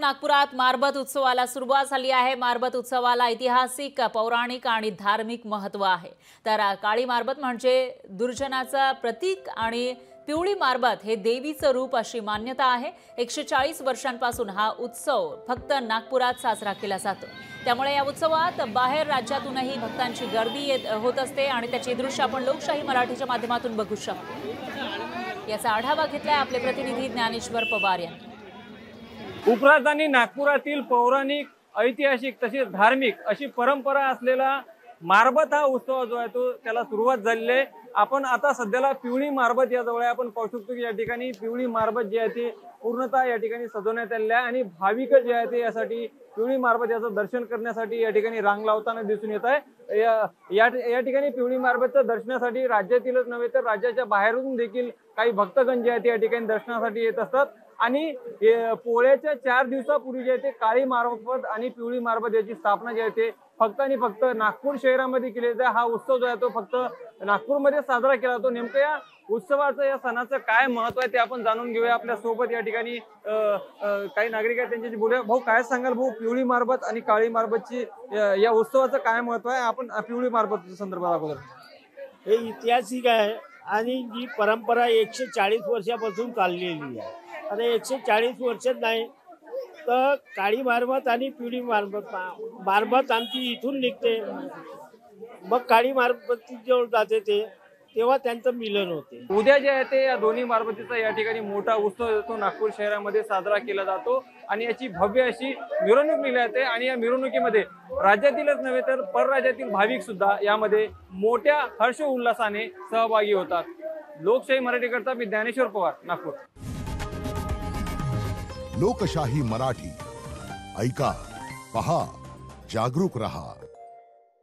नागपुरात मारबत उत्सवाला सुरुवात झाली आहे। मारबत उत्सवाला ऐतिहासिक, पौराणिक आणि धार्मिक महत्त्व आहे। तर काळी मारबत म्हणजे दुर्जनाचा प्रतीक आणि पिवळी मारबत हे देवीचं रूप अशी मान्यता आहे। 140 वर्षांपासून हा उत्सव फक्त नागपुरात साजरा केला जातो। त्यामुळे या उत्सवात बाहेर राज्यातूनही भक्तांची गर्दी होत असते आणि त्याची दृश्य आपण लोकशाही मराठीच्या माध्यमातून बघू शकतो। याचा आढावा घेतलाय आपले प्रतिनिधी ज्ञानेश्वर पवार यांनी। उपराजधानी नागपुरातील पौराणिक, ऐतिहासिक तसेच धार्मिक अशी परंपरा असलेला मारबत हा उत्सव जो आहे तो त्याला सुरुवात झालेली आहे। आपण आता सध्याला पिवळी मारबत या जवळ आपण पाहू शकतो की या ठिकाणी पिवळी मारबत जी आहे ती पूर्णतः या ठिकाणी सजवण्यात आलेली आहे आणि भाविक जे आहे ते यासाठी पिवळी मारबत याचं दर्शन करण्यासाठी या ठिकाणी रांग लावताना दिसून येत आहे। या ठिकाणी पिवळी मारबतच्या दर्शनासाठी राज्यातीलच नव्हे तर राज्याच्या बाहेरून देखील काही भक्तगण जे आहेत ते या ठिकाणी दर्शनासाठी येत असतात आणि पोळ्याच्या 4 दिवसापूर्वी जे आहे ते काळी मारबत आणि पिवळी मारबत याची स्थापना जी आहे ते फक्त आणि फक्त नागपूर शहरामध्ये केली जाते। हा उत्सव जो आहे तो फक्त नागपूरमध्ये साजरा केला जातो। नेमकं या उत्सवाचं, या सणाचं काय महत्व आहे ते आपण जाणून घेऊया। आपल्या सोबत या ठिकाणी काही नागरिक आहेत, त्यांच्याशी बोलूया। भाऊ, काय सांगाल भाऊ, पिवळी मारबत आणि काळी मारबतची या उत्सवाचं काय महत्व आहे? आपण पिवळी मारबत संदर्भात अगोदर हे ऐतिहासिक आहे आणि जी परंपरा 140 वर्षापासून चाललेली आहे आणि 140 वर्ष नाही तर काळी मारबत आणि पिवळी मारबत आमची इथून निघते, मग काळी मारबत जेव्हा जाते तेव्हा त्यांचं मिलन होते। उद्या जे आहे ते या दोन्ही मारबतीचा या ठिकाणी मोठा उत्सव तो नागपूर शहरामध्ये साजरा केला जातो आणि याची भव्य अशी मिरवणूक निघली जाते आणि या मिरवणुकीमध्ये राज्यातीलच नव्हे तर परराज्यातील भाविक सुद्धा यामध्ये मोठ्या हर्ष उल्हासाने सहभागी होतात। लोकशाही मराठी करता मी ज्ञानेश्वर पवार, नागपूर। लोकशाही मराठी ऐका, पहा, जागरूक रहा।